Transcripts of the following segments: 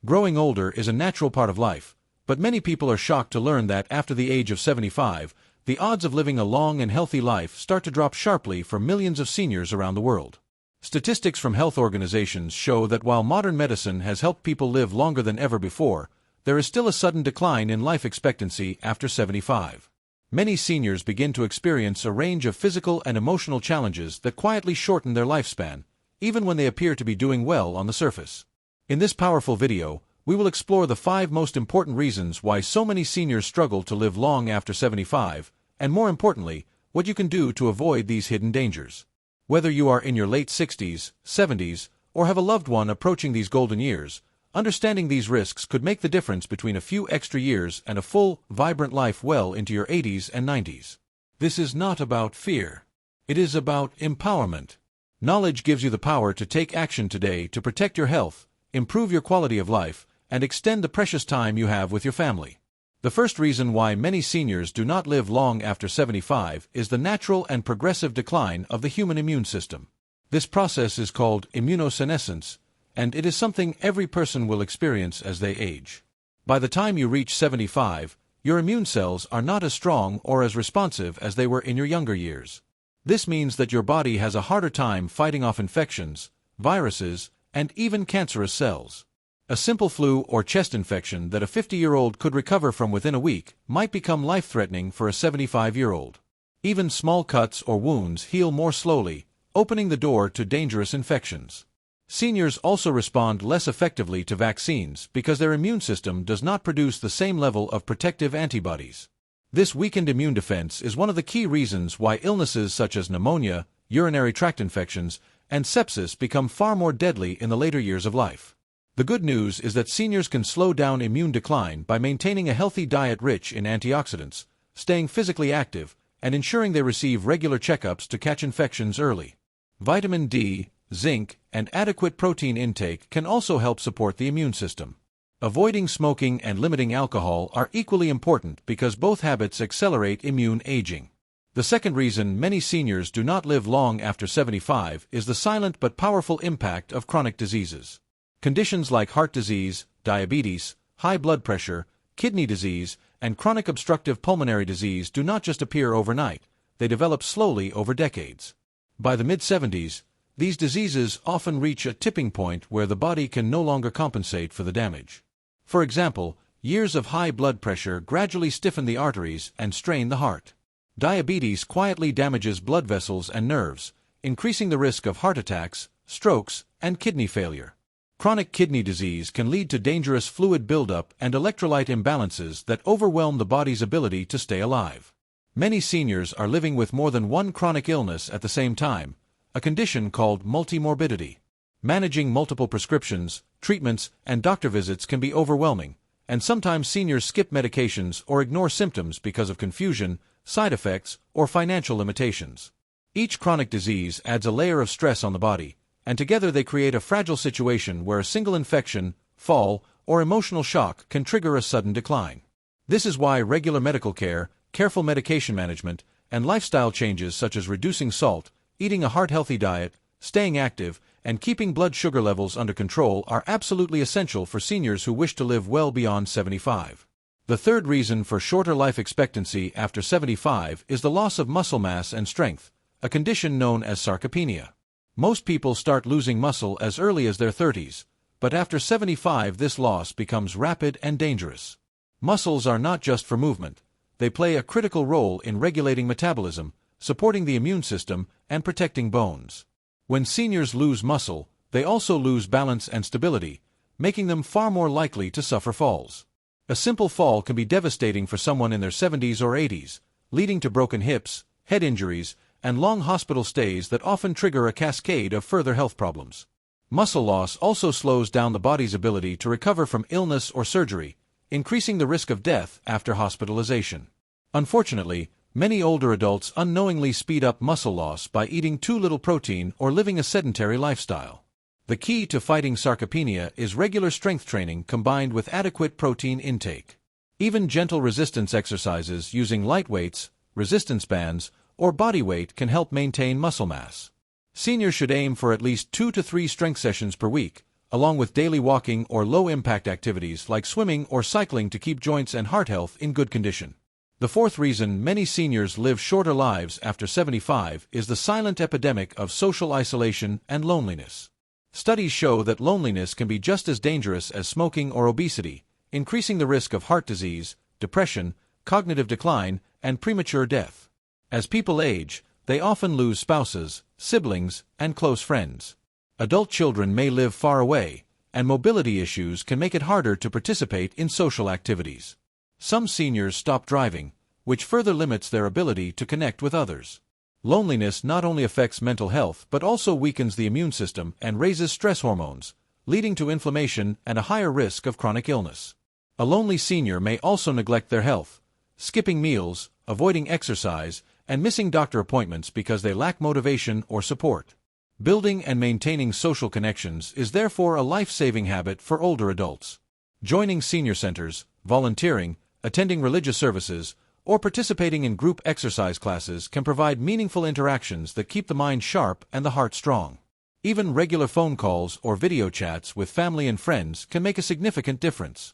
Growing older is a natural part of life, but many people are shocked to learn that after the age of 75, the odds of living a long and healthy life start to drop sharply for millions of seniors around the world. Statistics from health organizations show that while modern medicine has helped people live longer than ever before, there is still a sudden decline in life expectancy after 75. Many seniors begin to experience a range of physical and emotional challenges that quietly shorten their lifespan, even when they appear to be doing well on the surface. In this powerful video, we will explore the 5 most important reasons why so many seniors struggle to live long after 75, and more importantly, what you can do to avoid these hidden dangers. Whether you are in your late 60s, 70s, or have a loved one approaching these golden years, understanding these risks could make the difference between a few extra years and a full, vibrant life well into your 80s and 90s. This is not about fear. It is about empowerment. Knowledge gives you the power to take action today to protect your health, improve your quality of life, and extend the precious time you have with your family. The first reason why many seniors do not live long after 75 is the natural and progressive decline of the human immune system. This process is called immunosenescence, and it is something every person will experience as they age. By the time you reach 75, your immune cells are not as strong or as responsive as they were in your younger years. This means that your body has a harder time fighting off infections, viruses, and even cancerous cells. A simple flu or chest infection that a 50-year-old could recover from within a week might become life-threatening for a 75-year-old. Even small cuts or wounds heal more slowly, opening the door to dangerous infections. Seniors also respond less effectively to vaccines because their immune system does not produce the same level of protective antibodies. This weakened immune defense is one of the key reasons why illnesses such as pneumonia, urinary tract infections, and sepsis become far more deadly in the later years of life. The good news is that seniors can slow down immune decline by maintaining a healthy diet rich in antioxidants, staying physically active, and ensuring they receive regular checkups to catch infections early. Vitamin D, zinc, and adequate protein intake can also help support the immune system. Avoiding smoking and limiting alcohol are equally important because both habits accelerate immune aging. The second reason many seniors do not live long after 75 is the silent but powerful impact of chronic diseases. Conditions like heart disease, diabetes, high blood pressure, kidney disease, and chronic obstructive pulmonary disease do not just appear overnight, they develop slowly over decades. By the mid-70s, these diseases often reach a tipping point where the body can no longer compensate for the damage. For example, years of high blood pressure gradually stiffen the arteries and strain the heart. Diabetes quietly damages blood vessels and nerves, increasing the risk of heart attacks, strokes, and kidney failure. Chronic kidney disease can lead to dangerous fluid buildup and electrolyte imbalances that overwhelm the body's ability to stay alive. Many seniors are living with more than one chronic illness at the same time, a condition called multimorbidity. Managing multiple prescriptions, treatments, and doctor visits can be overwhelming, and sometimes seniors skip medications or ignore symptoms because of confusion, side effects, or financial limitations. Each chronic disease adds a layer of stress on the body, and together they create a fragile situation where a single infection, fall, or emotional shock can trigger a sudden decline. This is why regular medical care, careful medication management, and lifestyle changes such as reducing salt, eating a heart-healthy diet, staying active, and keeping blood sugar levels under control are absolutely essential for seniors who wish to live well beyond 75. The third reason for shorter life expectancy after 75 is the loss of muscle mass and strength, a condition known as sarcopenia. Most people start losing muscle as early as their 30s, but after 75 this loss becomes rapid and dangerous. Muscles are not just for movement. They play a critical role in regulating metabolism, supporting the immune system, and protecting bones. When seniors lose muscle, they also lose balance and stability, making them far more likely to suffer falls. A simple fall can be devastating for someone in their 70s or 80s, leading to broken hips, head injuries, and long hospital stays that often trigger a cascade of further health problems. Muscle loss also slows down the body's ability to recover from illness or surgery, increasing the risk of death after hospitalization. Unfortunately, many older adults unknowingly speed up muscle loss by eating too little protein or living a sedentary lifestyle. The key to fighting sarcopenia is regular strength training combined with adequate protein intake. Even gentle resistance exercises using light weights, resistance bands, or body weight can help maintain muscle mass. Seniors should aim for at least 2 to 3 strength sessions per week, along with daily walking or low-impact activities like swimming or cycling to keep joints and heart health in good condition. The fourth reason many seniors live shorter lives after 75 is the silent epidemic of social isolation and loneliness. Studies show that loneliness can be just as dangerous as smoking or obesity, increasing the risk of heart disease, depression, cognitive decline, and premature death. As people age, they often lose spouses, siblings, and close friends. Adult children may live far away, and mobility issues can make it harder to participate in social activities. Some seniors stop driving, which further limits their ability to connect with others. Loneliness not only affects mental health but also weakens the immune system and raises stress hormones, leading to inflammation and a higher risk of chronic illness. A lonely senior may also neglect their health, skipping meals, avoiding exercise, and missing doctor appointments because they lack motivation or support. Building and maintaining social connections is therefore a life-saving habit for older adults. Joining senior centers, volunteering, attending religious services, or participating in group exercise classes can provide meaningful interactions that keep the mind sharp and the heart strong. Even regular phone calls or video chats with family and friends can make a significant difference.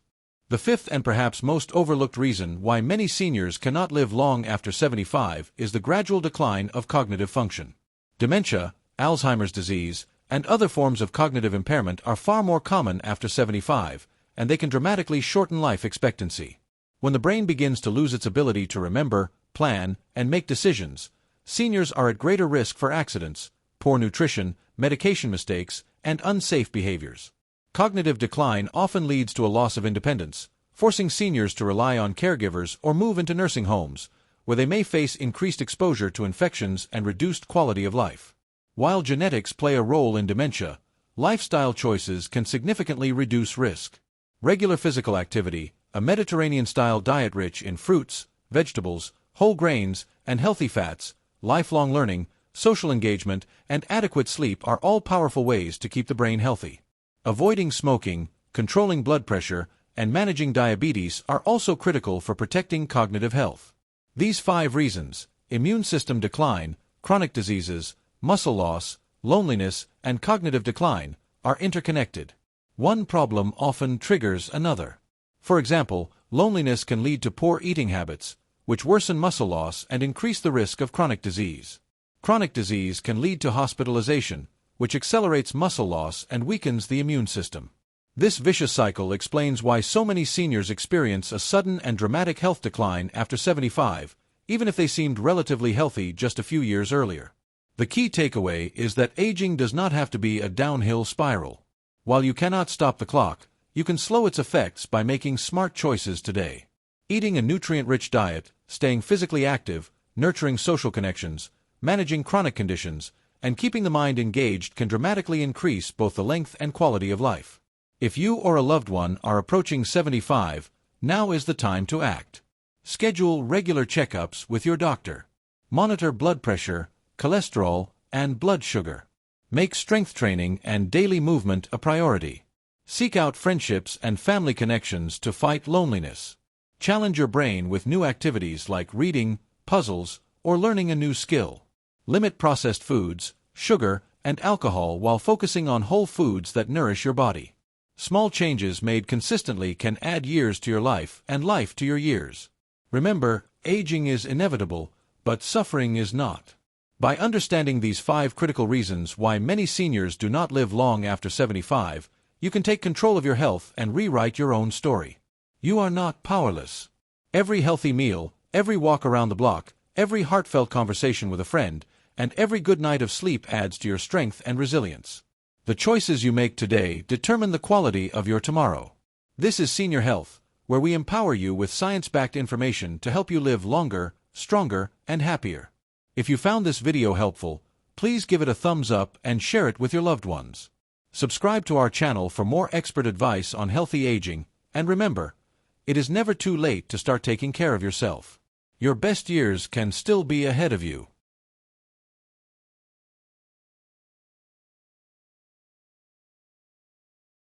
The fifth and perhaps most overlooked reason why many seniors cannot live long after 75 is the gradual decline of cognitive function. Dementia, Alzheimer's disease, and other forms of cognitive impairment are far more common after 75, and they can dramatically shorten life expectancy. When the brain begins to lose its ability to remember, plan, and make decisions, seniors are at greater risk for accidents, poor nutrition, medication mistakes, and unsafe behaviors. Cognitive decline often leads to a loss of independence, forcing seniors to rely on caregivers or move into nursing homes, where they may face increased exposure to infections and reduced quality of life. While genetics play a role in dementia, lifestyle choices can significantly reduce risk. Regular physical activity, a Mediterranean-style diet rich in fruits, vegetables, whole grains, and healthy fats, lifelong learning, social engagement, and adequate sleep are all powerful ways to keep the brain healthy. Avoiding smoking, controlling blood pressure, and managing diabetes are also critical for protecting cognitive health. These 5 reasons, immune system decline, chronic diseases, muscle loss, loneliness, and cognitive decline, are interconnected. One problem often triggers another. For example, loneliness can lead to poor eating habits, which worsen muscle loss and increase the risk of chronic disease. Chronic disease can lead to hospitalization, which accelerates muscle loss and weakens the immune system. This vicious cycle explains why so many seniors experience a sudden and dramatic health decline after 75, even if they seemed relatively healthy just a few years earlier. The key takeaway is that aging does not have to be a downhill spiral. While you cannot stop the clock, you can slow its effects by making smart choices today. Eating a nutrient-rich diet, staying physically active, nurturing social connections, managing chronic conditions, and keeping the mind engaged can dramatically increase both the length and quality of life. If you or a loved one are approaching 75, now is the time to act. Schedule regular checkups with your doctor. Monitor blood pressure, cholesterol, and blood sugar. Make strength training and daily movement a priority. Seek out friendships and family connections to fight loneliness. Challenge your brain with new activities like reading, puzzles, or learning a new skill. Limit processed foods, sugar, and alcohol while focusing on whole foods that nourish your body. Small changes made consistently can add years to your life and life to your years. Remember, aging is inevitable, but suffering is not. By understanding these 5 critical reasons why many seniors do not live long after 75, you can take control of your health and rewrite your own story. You are not powerless. Every healthy meal, every walk around the block, every heartfelt conversation with a friend, and every good night of sleep adds to your strength and resilience. The choices you make today determine the quality of your tomorrow. This is Senior Health, where we empower you with science-backed information to help you live longer, stronger, and happier. If you found this video helpful, please give it a thumbs up and share it with your loved ones. Subscribe to our channel for more expert advice on healthy aging, and remember, it is never too late to start taking care of yourself. Your best years can still be ahead of you.